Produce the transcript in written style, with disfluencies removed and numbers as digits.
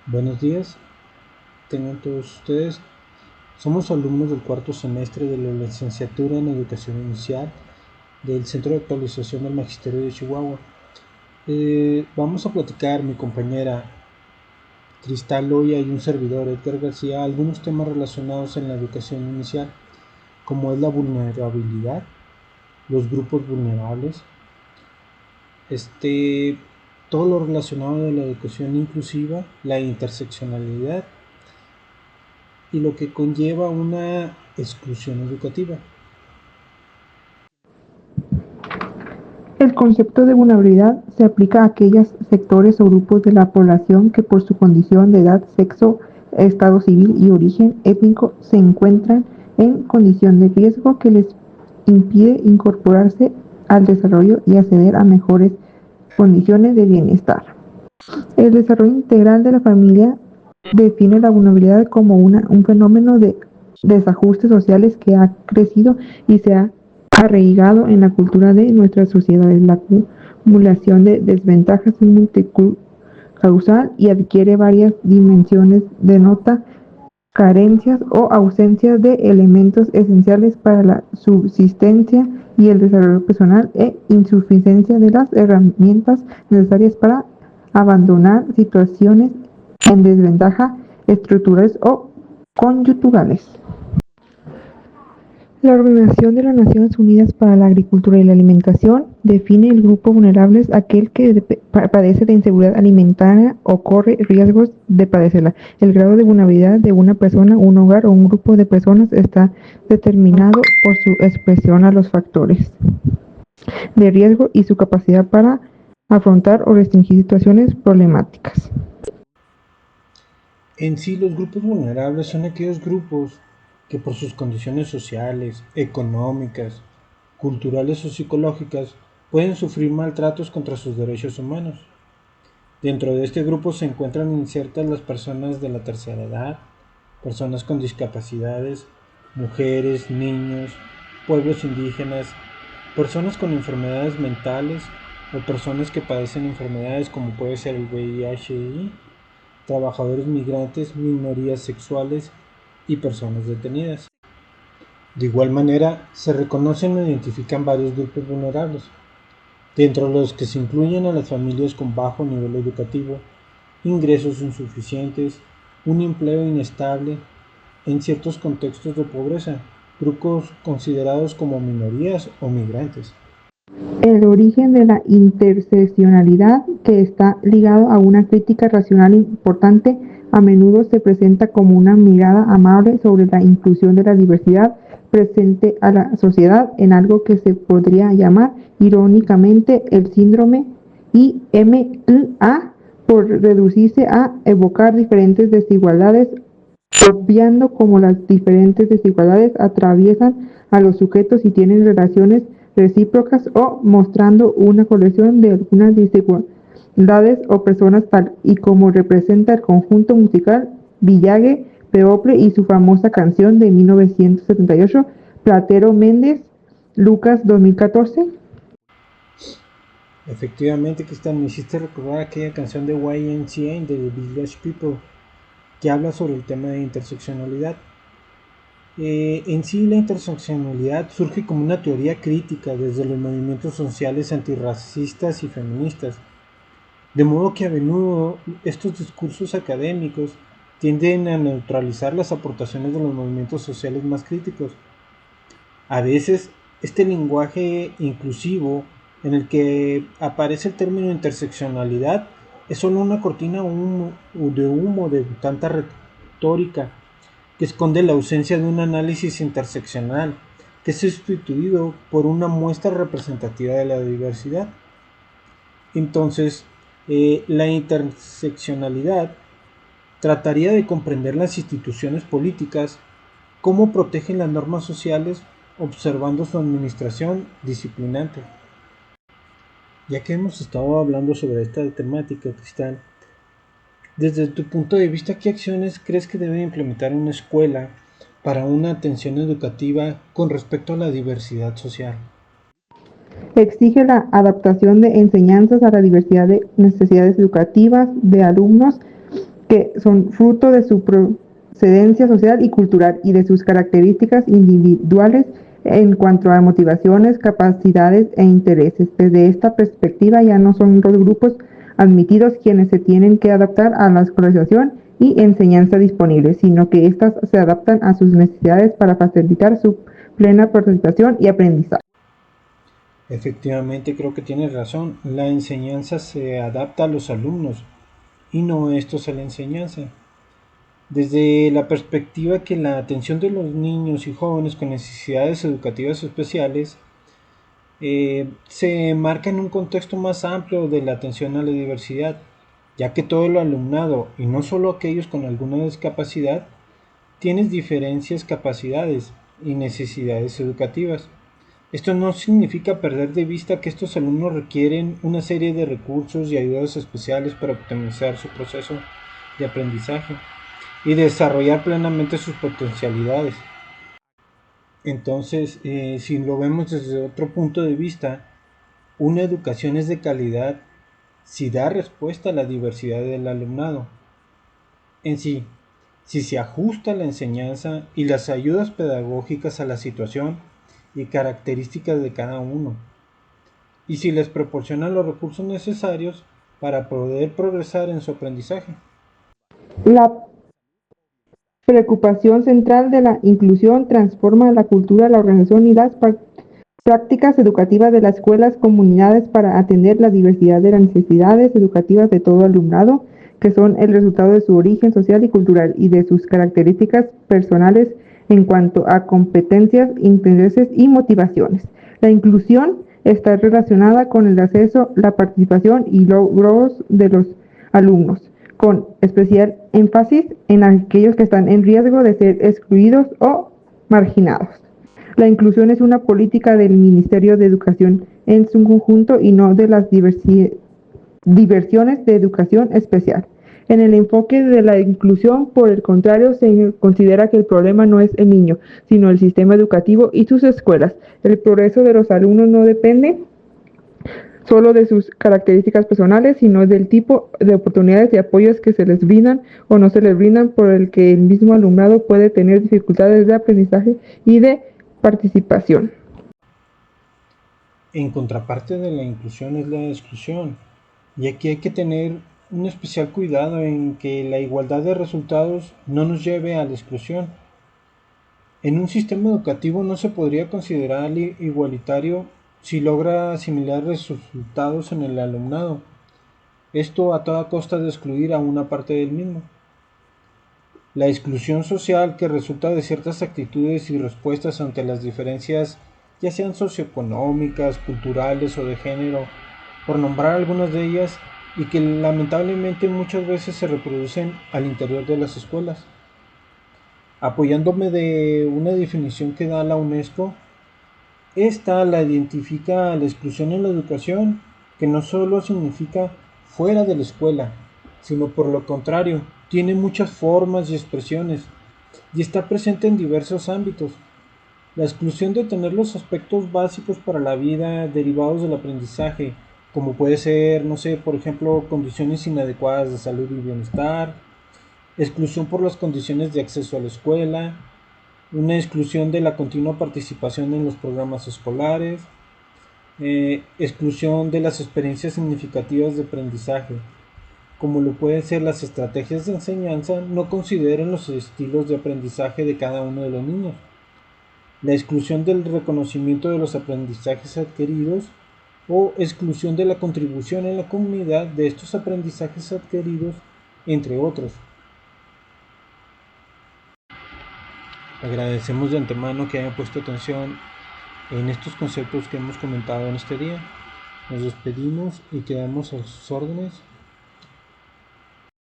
Buenos días, tengan todos ustedes. Somos alumnos del cuarto semestre de la licenciatura en Educación Inicial del Centro de Actualización del Magisterio de Chihuahua. Vamos a platicar, mi compañera Cristal Loya y un servidor, Edgar García, algunos temas relacionados en la educación inicial, como es la vulnerabilidad, los grupos vulnerables, todo lo relacionado de la educación inclusiva, la interseccionalidad y lo que conlleva una exclusión educativa. El concepto de vulnerabilidad se aplica a aquellos sectores o grupos de la población que por su condición de edad, sexo, estado civil y origen étnico se encuentran en condición de riesgo que les impide incorporarse al desarrollo y acceder a mejores condiciones de bienestar. El desarrollo integral de la familia define la vulnerabilidad como un fenómeno de desajustes sociales que ha crecido y se ha arraigado en la cultura de nuestras sociedades. La acumulación de desventajas es multicausal y adquiere varias dimensiones, denota carencias o ausencias de elementos esenciales para la subsistencia y el desarrollo personal e insuficiencia de las herramientas necesarias para abandonar situaciones en desventaja estructurales o conyunturales. La Organización de las Naciones Unidas para la Agricultura y la Alimentación define el grupo vulnerable aquel que padece de inseguridad alimentaria o corre riesgos de padecerla. El grado de vulnerabilidad de una persona, un hogar o un grupo de personas está determinado por su expresión a los factores de riesgo y su capacidad para afrontar o restringir situaciones problemáticas. En sí, los grupos vulnerables son aquellos grupos que por sus condiciones sociales, económicas, culturales o psicológicas pueden sufrir maltratos contra sus derechos humanos. Dentro de este grupo se encuentran insertas las personas de la tercera edad, personas con discapacidades, mujeres, niños, pueblos indígenas, personas con enfermedades mentales o personas que padecen enfermedades como puede ser el VIH, trabajadores migrantes, minorías sexuales y personas detenidas. De igual manera, se reconocen o identifican varios grupos vulnerables, dentro de los que se incluyen a las familias con bajo nivel educativo, ingresos insuficientes, un empleo inestable, en ciertos contextos de pobreza, grupos considerados como minorías o migrantes. El origen de la interseccionalidad, que está ligado a una crítica racional importante, a menudo se presenta como una mirada amable sobre la inclusión de la diversidad presente a la sociedad en algo que se podría llamar irónicamente el síndrome IMLA, por reducirse a evocar diferentes desigualdades, obviando cómo las diferentes desigualdades atraviesan a los sujetos y tienen relaciones recíprocas o mostrando una colección de algunas desigualdades o personas tal y como representa el conjunto musical Villague People y su famosa canción de 1978 Platero Méndez, Lucas 2014. Efectivamente, Cristian, me hiciste recordar aquella canción de YMCA de The Village People que habla sobre el tema de interseccionalidad. En sí, la interseccionalidad surge como una teoría crítica desde los movimientos sociales antirracistas y feministas, de modo que a menudo estos discursos académicos tienden a neutralizar las aportaciones de los movimientos sociales más críticos. A veces, este lenguaje inclusivo en el que aparece el término interseccionalidad es solo una cortina de humo de tanta retórica que esconde la ausencia de un análisis interseccional que es sustituido por una muestra representativa de la diversidad. Entonces, la interseccionalidad trataría de comprender las instituciones políticas, cómo protegen las normas sociales, observando su administración disciplinante. Ya que hemos estado hablando sobre esta temática, Cristal, desde tu punto de vista, ¿qué acciones crees que debe implementar una escuela para una atención educativa con respecto a la diversidad social? Exige la adaptación de enseñanzas a la diversidad de necesidades educativas de alumnos que son fruto de su procedencia social y cultural y de sus características individuales en cuanto a motivaciones, capacidades e intereses. Desde esta perspectiva ya no son dos grupos admitidos quienes se tienen que adaptar a la escolarización y enseñanza disponibles, sino que éstas se adaptan a sus necesidades para facilitar su plena participación y aprendizaje. Efectivamente, creo que tienes razón. La enseñanza se adapta a los alumnos y no estos a la enseñanza. Desde la perspectiva que la atención de los niños y jóvenes con necesidades educativas especiales se marca en un contexto más amplio de la atención a la diversidad, ya que todo el alumnado, y no solo aquellos con alguna discapacidad, tienen diferentes capacidades y necesidades educativas. Esto no significa perder de vista que estos alumnos requieren una serie de recursos y ayudas especiales para optimizar su proceso de aprendizaje y desarrollar plenamente sus potencialidades. Entonces, si lo vemos desde otro punto de vista, una educación es de calidad si da respuesta a la diversidad del alumnado en sí, si se ajusta la enseñanza y las ayudas pedagógicas a la situación y características de cada uno, y si les proporciona los recursos necesarios para poder progresar en su aprendizaje. La preocupación central de la inclusión transforma la cultura, la organización y las prácticas educativas de las escuelas, comunidades para atender la diversidad de las necesidades educativas de todo alumnado, que son el resultado de su origen social y cultural y de sus características personales en cuanto a competencias, intereses y motivaciones. La inclusión está relacionada con el acceso, la participación y logros de los alumnos, con especial énfasis en aquellos que están en riesgo de ser excluidos o marginados. La inclusión es una política del Ministerio de Educación en su conjunto y no de las diversiones de educación especial. En el enfoque de la inclusión, por el contrario, se considera que el problema no es el niño, sino el sistema educativo y sus escuelas. El progreso de los alumnos no depende solo de sus características personales, sino del tipo de oportunidades y apoyos que se les brindan o no se les brindan, por el que el mismo alumnado puede tener dificultades de aprendizaje y de participación. En contraparte de la inclusión es la exclusión, y aquí hay que tener un especial cuidado en que la igualdad de resultados no nos lleve a la exclusión. En un sistema educativo no se podría considerar igualitario si logra similares resultados en el alumnado, esto a toda costa de excluir a una parte del mismo. La exclusión social que resulta de ciertas actitudes y respuestas ante las diferencias, ya sean socioeconómicas, culturales o de género, por nombrar algunas de ellas, y que lamentablemente muchas veces se reproducen al interior de las escuelas. Apoyándome de una definición que da la UNESCO, esta la identifica a la exclusión en la educación, que no solo significa fuera de la escuela, sino por lo contrario, tiene muchas formas y expresiones, y está presente en diversos ámbitos. La exclusión de tener los aspectos básicos para la vida derivados del aprendizaje, como puede ser, no sé, por ejemplo, condiciones inadecuadas de salud y bienestar, exclusión por las condiciones de acceso a la escuela, una exclusión de la continua participación en los programas escolares, exclusión de las experiencias significativas de aprendizaje, como lo pueden ser las estrategias de enseñanza, no consideran los estilos de aprendizaje de cada uno de los niños, la exclusión del reconocimiento de los aprendizajes adquiridos o exclusión de la contribución en la comunidad de estos aprendizajes adquiridos, entre otros. Agradecemos de antemano que hayan puesto atención en estos conceptos que hemos comentado en este día. Nos despedimos y quedamos a sus órdenes.